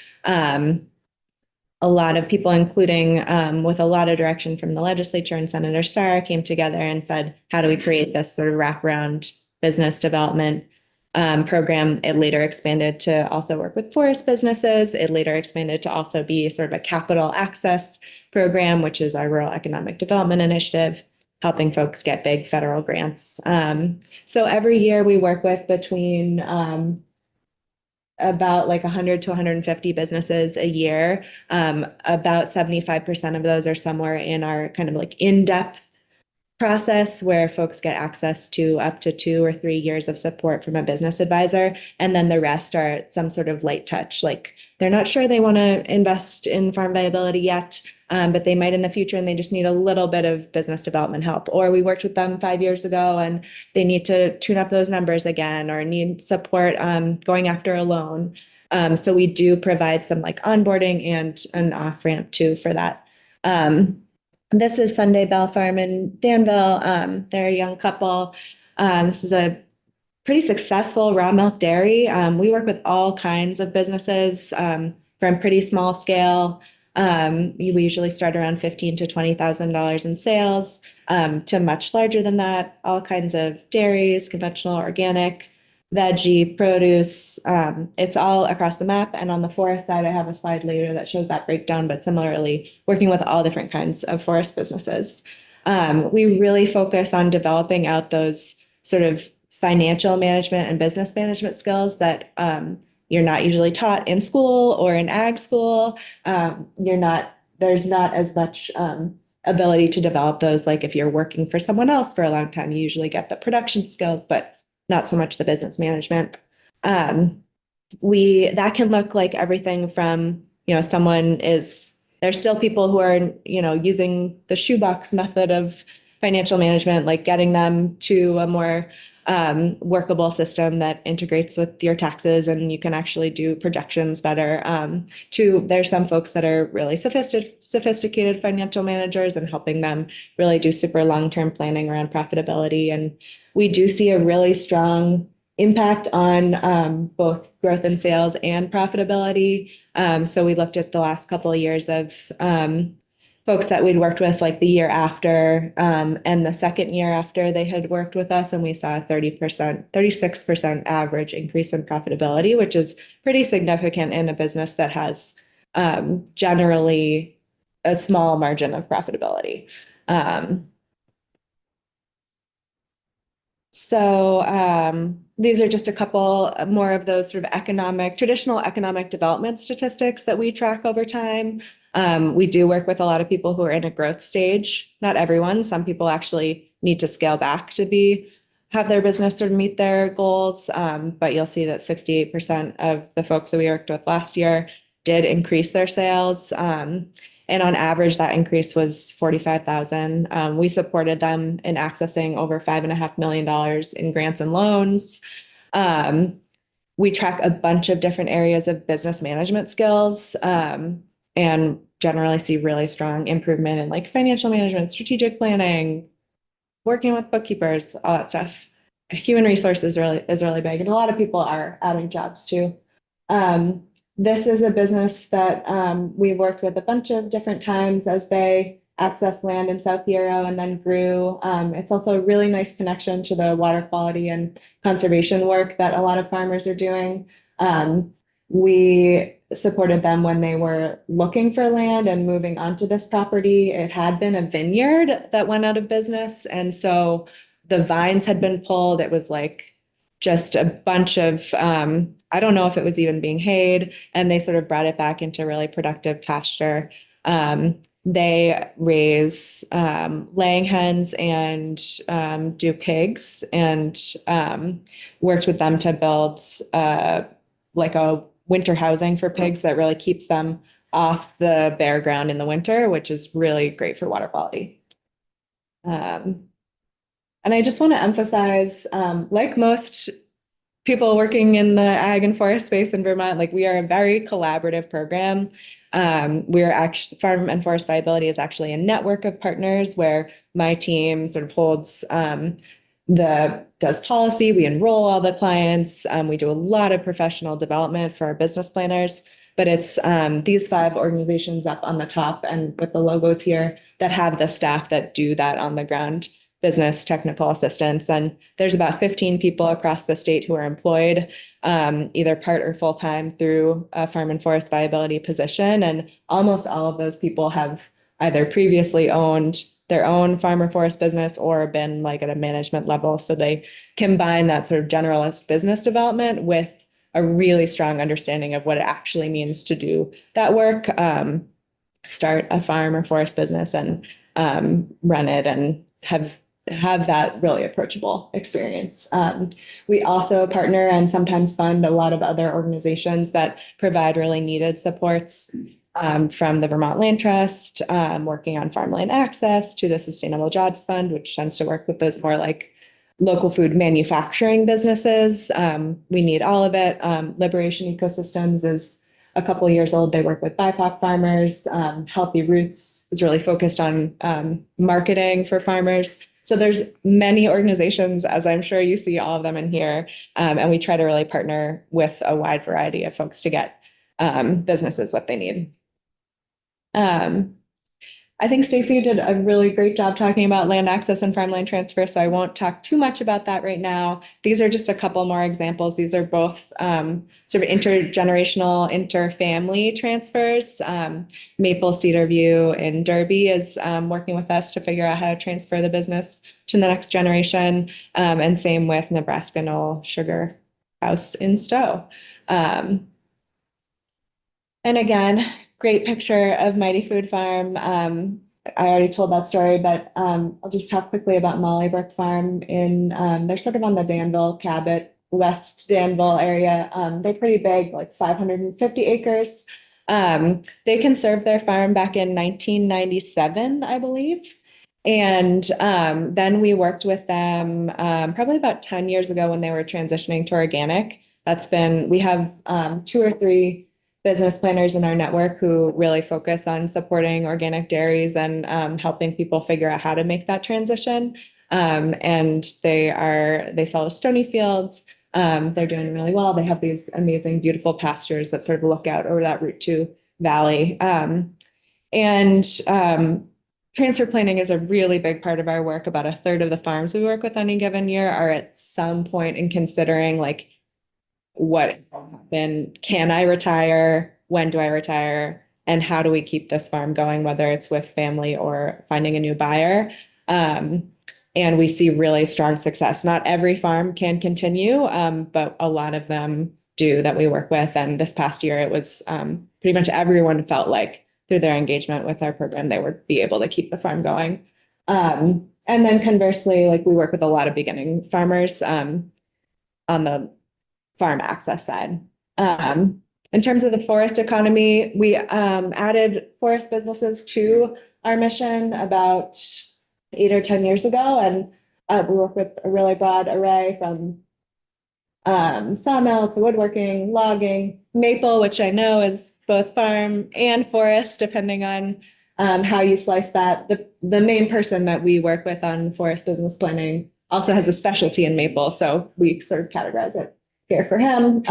a lot of people, including with a lot of direction from the legislature and Senator Starr, came together and said, how do we create this sort of wraparound business development program? It later expanded to also work with forest businesses. It later expanded to also be sort of a capital access program, which is our Rural Economic Development Initiative, helping folks get big federal grants. So every year we work with between about like 100 to 150 businesses a year. About 75% of those are somewhere in our kind of like in-depth process where folks get access to up to 2 or 3 years of support from a business advisor. And then the rest are some sort of light touch, like they're not sure they want to invest in farm viability yet, but they might in the future, and they just need a little bit of business development help. Or we worked with them 5 years ago and they need to tune up those numbers again, or need support going after a loan. So we do provide some like onboarding and an off ramp too for that. This is Sunday Bell Farm in Danville. They're a young couple. This is a pretty successful raw milk dairy. We work with all kinds of businesses from pretty small scale. We usually start around $15,000 to $20,000 in sales to much larger than that. All kinds of dairies, conventional, organic, veggie, produce. It's all across the map. And on the forest side, I have a slide later that shows that breakdown, but similarly, working with all different kinds of forest businesses. We really focus on developing out those sort of financial management and business management skills that you're not usually taught in school or in ag school. There's not as much ability to develop those. Like if you're working for someone else for a long time, you usually get the production skills, but not so much the business management. That can look like everything from, there's still people who are, using the shoebox method of financial management, like getting them to a more workable system that integrates with your taxes and you can actually do projections better. There's some folks that are really sophisticated financial managers and helping them really do super long-term planning around profitability. And we do see a really strong impact on both growth in sales and profitability. So we looked at the last couple of years of folks that we'd worked with like the year after and the second year after they had worked with us, and we saw a 36% average increase in profitability, which is pretty significant in a business that has generally a small margin of profitability. These are just a couple more of those sort of traditional economic development statistics that we track over time. We do work with a lot of people who are in a growth stage. Not everyone. Some people actually need to scale back to have their business sort of meet their goals. But you'll see that 68% of the folks that we worked with last year did increase their sales. And on average, that increase was $45,000. We supported them in accessing over $5.5 million in grants and loans. We track a bunch of different areas of business management skills and generally see really strong improvement in like financial management, strategic planning, working with bookkeepers, all that stuff. Human resources is really big, and a lot of people are adding jobs too. This is a business that we worked with a bunch of different times as they accessed land in South Hero and then grew. It's also a really nice connection to the water quality and conservation work that a lot of farmers are doing. We supported them when they were looking for land and moving onto this property. It had been a vineyard that went out of business, and so the vines had been pulled. It was like just a bunch of, I don't know if it was even being hayed, and they sort of brought it back into really productive pasture. They raise laying hens and do pigs, and worked with them to build like a winter housing for pigs that really keeps them off the bare ground in the winter, which is really great for water quality. And I just want to emphasize, like most people working in the ag and forest space in Vermont, like we are a very collaborative program. We're actually, Farm and Forest Viability is actually a network of partners where my team sort of holds does policy, we enroll all the clients, we do a lot of professional development for our business planners. But it's these 5 organizations up on the top and with the logos here that have the staff that do that on the ground business technical assistance. And there's about 15 people across the state who are employed either part or full-time through a farm and forest viability position. And almost all of those people have either previously owned their own farm or forest business or been like at a management level. So they combine that sort of generalist business development with a really strong understanding of what it actually means to do that work, start a farm or forest business and run it and have that really approachable experience. We also partner and sometimes fund a lot of other organizations that provide really needed supports from the Vermont Land Trust, working on farmland access to the Sustainable Jobs Fund, which tends to work with those more like local food manufacturing businesses. We need all of it. Liberation Ecosystems is a couple of years old. They work with BIPOC farmers. Healthy Roots is really focused on marketing for farmers. So there's many organizations, as I'm sure you see all of them in here. And we try to really partner with a wide variety of folks to get businesses what they need. I think Stacy did a really great job talking about land access and farmland transfer, so I won't talk too much about that right now. These are just a couple more examples. These are both sort of intergenerational, interfamily transfers. Maple Cedar View in Derby is working with us to figure out how to transfer the business to the next generation, and same with Nebraska Knoll Sugar House in Stowe. And again, great picture of Mighty Food Farm. I already told that story, but I'll just talk quickly about Mollybrook Farm in, they're sort of on the Danville, Cabot, West Danville area. They're pretty big, like 550 acres. They conserved their farm back in 1997, I believe. And then we worked with them probably about 10 years ago when they were transitioning to organic. We have 2 or 3 business planners in our network who really focus on supporting organic dairies and helping people figure out how to make that transition. And they sell Stony Fields. They're doing really well. They have these amazing, beautiful pastures that sort of look out over that Route 2 valley. Transfer planning is a really big part of our work. About 1/3 of the farms we work with any given year are at some point in considering like, what happened? Can I retire? When do I retire? And how do we keep this farm going, whether it's with family or finding a new buyer? And we see really strong success. Not every farm can continue, but a lot of them do that we work with. And this past year, it was pretty much everyone felt like through their engagement with our program, they would be able to keep the farm going. And then conversely, like we work with a lot of beginning farmers on the farm access side. In terms of the forest economy, we added forest businesses to our mission about 8 or 10 years ago. And we work with a really broad array from sawmills to woodworking, logging, maple, which I know is both farm and forest, depending on how you slice that. The main person that we work with on forest business planning also has a specialty in maple. So we sort of categorize it here for him.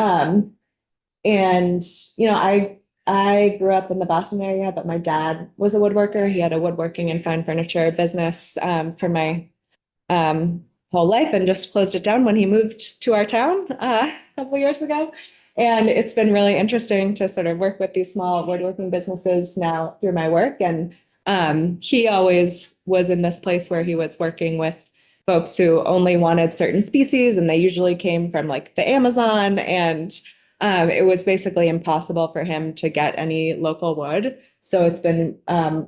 And, you know, I grew up in the Boston area, but my dad was a woodworker. He had a woodworking and fine furniture business for my whole life and just closed it down when he moved to our town a couple years ago. And it's been really interesting to sort of work with these small woodworking businesses now through my work. And he always was in this place where he was working with folks who only wanted certain species, and they usually came from like the Amazon, and it was basically impossible for him to get any local wood. So it's been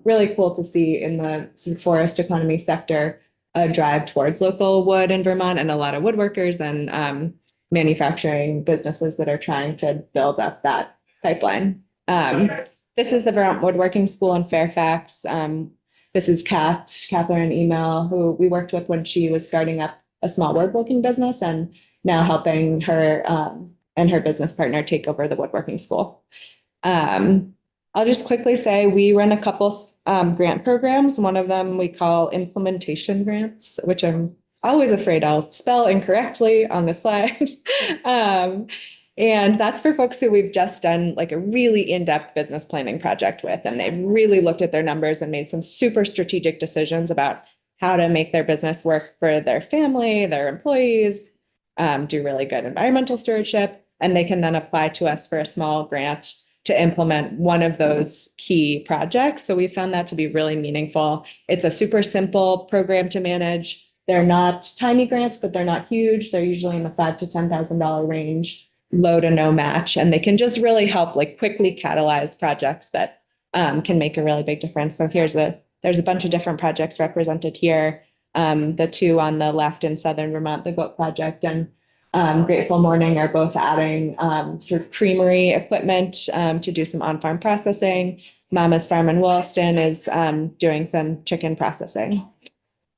really cool to see in the sort of forest economy sector a drive towards local wood in Vermont, and a lot of woodworkers and manufacturing businesses that are trying to build up that pipeline. This is the Vermont Woodworking School in Fairfax. This is Catherine Email, who we worked with when she was starting up a small woodworking business and now helping her and her business partner take over the woodworking school. I'll just quickly say we run a couple grant programs. One of them we call implementation grants, which I'm always afraid I'll spell incorrectly on the slide. And that's for folks who we've just done like a really in-depth business planning project with, and they've really looked at their numbers and made some super strategic decisions about how to make their business work for their family, their employees, do really good environmental stewardship, and they can then apply to us for a small grant to implement one of those key projects. So we found that to be really meaningful. It's a super simple program to manage. They're not tiny grants, but they're not huge. They're usually in the $5,000 to $10,000 range, low to no match, and they can just really help like quickly catalyze projects that can make a really big difference. So there's a bunch of different projects represented here. The two on the left in Southern Vermont, the Goat Project and Grateful Morning, are both adding sort of creamery equipment to do some on-farm processing. Mama's Farm in Williston is doing some chicken processing.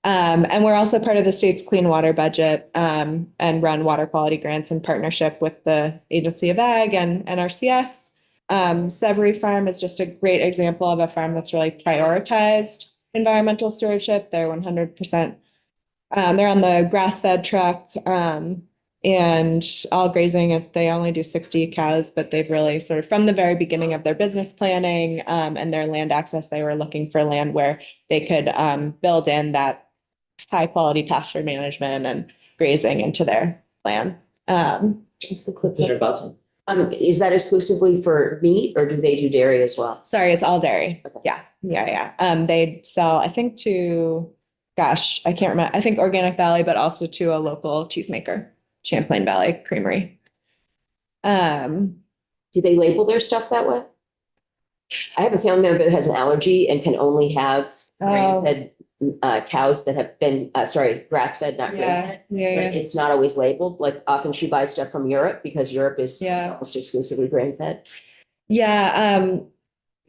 And we're also part of the state's clean water budget and run water quality grants in partnership with the Agency of Ag and NRCS. Severy Farm is just a great example of a farm that's really prioritized environmental stewardship. They're 100%, they're on the grass-fed truck and all grazing. If they only do 60 cows, but they've really sort of from the very beginning of their business planning and their land access, they were looking for land where they could build in that high quality pasture management and grazing into their plan. Is that exclusively for meat or do they do dairy as well? Sorry, it's all dairy. Okay. Yeah. They sell, I think I can't remember. I think Organic Valley, but also to a local cheesemaker, Champlain Valley Creamery. Do they label their stuff that way? I have a family member that has an allergy and can only have grain-fed cows that have been, grass-fed, not grain-fed. But it's not always labeled. Like often she buys stuff from Europe because Europe is almost exclusively grain-fed.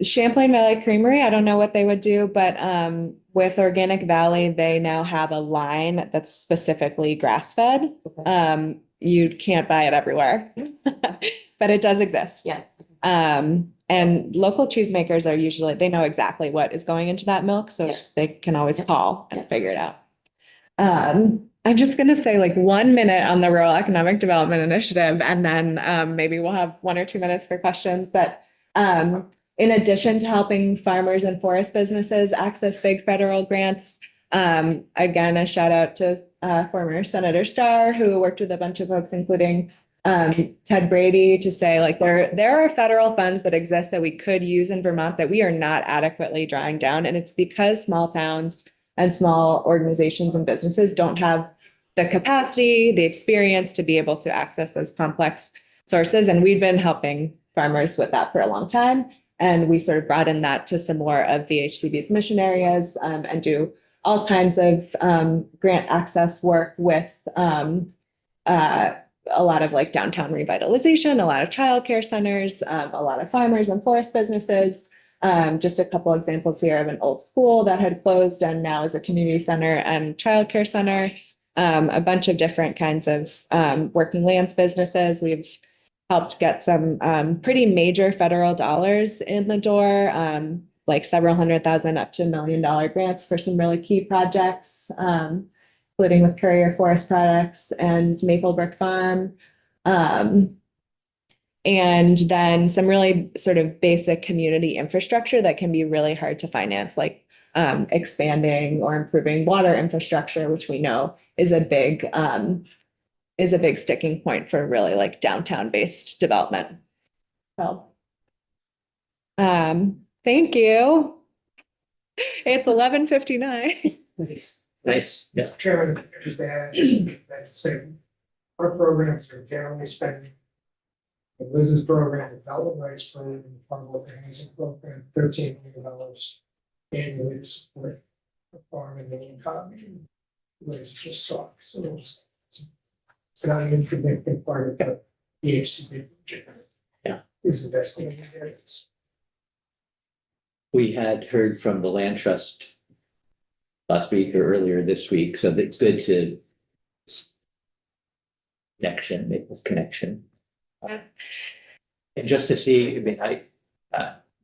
Champlain Valley Creamery, I don't know what they would do, but with Organic Valley, they now have a line that's specifically grass-fed. Okay. You can't buy it everywhere, but it does exist. Yeah. And local cheesemakers are usually, they know exactly what is going into that milk, so they can always call and figure it out. I'm just going to say like 1 minute on the Rural Economic Development Initiative, and then maybe we'll have 1 or 2 minutes for questions. But in addition to helping farmers and forest businesses access big federal grants, again, a shout out to former Senator Starr, who worked with a bunch of folks, including Ted Brady, to say like there are federal funds that exist that we could use in Vermont that we are not adequately drawing down. And it's because small towns and small organizations and businesses don't have the capacity, the experience to be able to access those complex sources. And we've been helping farmers with that for a long time. And we sort of brought in that to some more of VHCB's mission areas and do all kinds of grant access work with a lot of like downtown revitalization, a lot of childcare centers, a lot of farmers and forest businesses. Just a couple examples here of an old school that had closed and now is a community center and childcare center. A bunch of different kinds of working lands businesses. We've helped get some pretty major federal dollars in the door, like several $100,000 up to $1 million grants for some really key projects, including with Courier Forest Products and Maplebrook Farm. And then some really sort of basic community infrastructure that can be really hard to finance, like expanding or improving water infrastructure, which we know is a big sticking point for really like downtown based development. So, thank you. It's 11:59. Nice. Yeah. Chairman, just add, that's the same. Our programs are generally spending. The Liz's program, development rights program, the farm housing program, $13 million annually to support the farm and the economy. Ways just suck. So it's not an insignificant part of the EHCB budget. Yeah. Is investing in areas. We had heard from the land trust last week or earlier this week, so it's good to connection, Maples Connection. And just to see, I mean,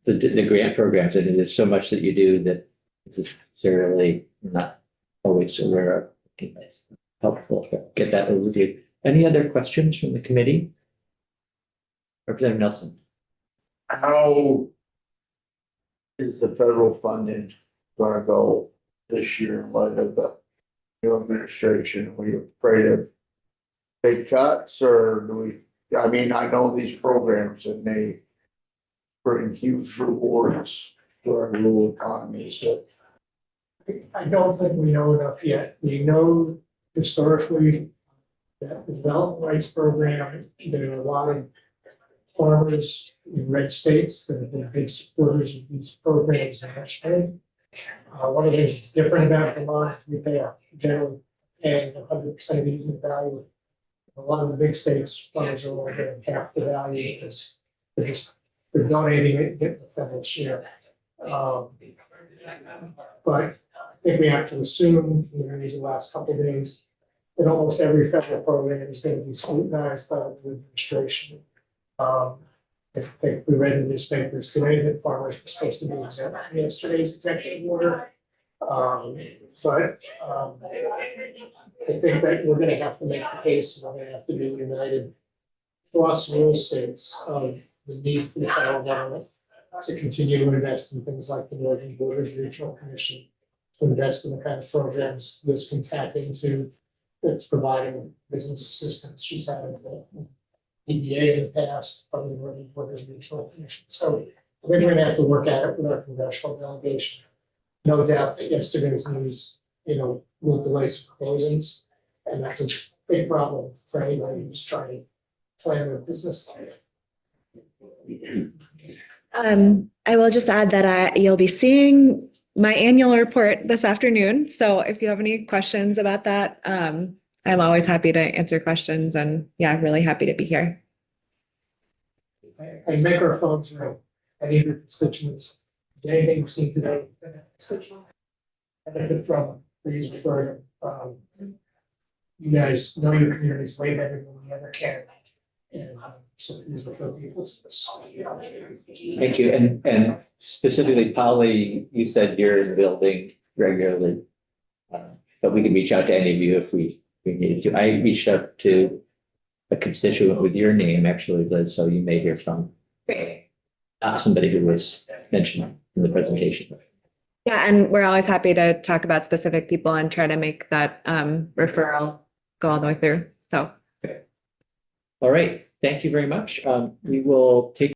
the grant programs, and there's so much that you do that it's necessarily not always aware of. Helpful to get that overview. Any other questions from the committee? Representative Nelson. How is the federal funding gonna go this year in light of the new administration? Are you afraid of big cuts, or do we, I mean, I know these programs and they bring huge rewards to our rural economies. So I don't think we know enough yet. We know historically that the development rights program, there are a lot of farmers in red states that have been big supporters of these programs nationally. One of the things that's different about Vermont, we generally paying 100% of the easement value. A lot of the big states, farmers are only getting half the value because they're donating it, getting the federal share. But I think we have to assume, in these last couple of days, that almost every federal program is going to be scrutinized by the administration. I think we read in the newspapers today that farmers were supposed to be exempt from yesterday's executive order. But I think that we're going to have to make the case, and we're going to have to be united across rural states of the need for the federal government to continue to invest in things like the Northern Borders Regional Commission, to invest in the kind of programs this can tap into, that's providing business assistance. She's had the EDA in the past, from the Northern Borders Regional Commission. So I think we're going to have to work at it with our congressional delegation. No doubt that yesterday's news, will delay some closings, and that's a big problem for anybody who's trying to plan their business life. I will just add that you'll be seeing my annual report this afternoon. So if you have any questions about that, I'm always happy to answer questions, and really happy to be here. I make our phones ring. Any of your constituents, anything you've seen today, benefit from, please refer them. You guys know your communities way better than we ever can. And so please refer people to this. Thank you. And specifically, Polly, you said you're in the building regularly, but we can reach out to any of you if we needed to. I reached out to a constituent with your name, actually, Liz, so you may hear from somebody who was mentioned in the presentation. Yeah, and we're always happy to talk about specific people and try to make that referral go all the way through. So. All right. Thank you very much. We will take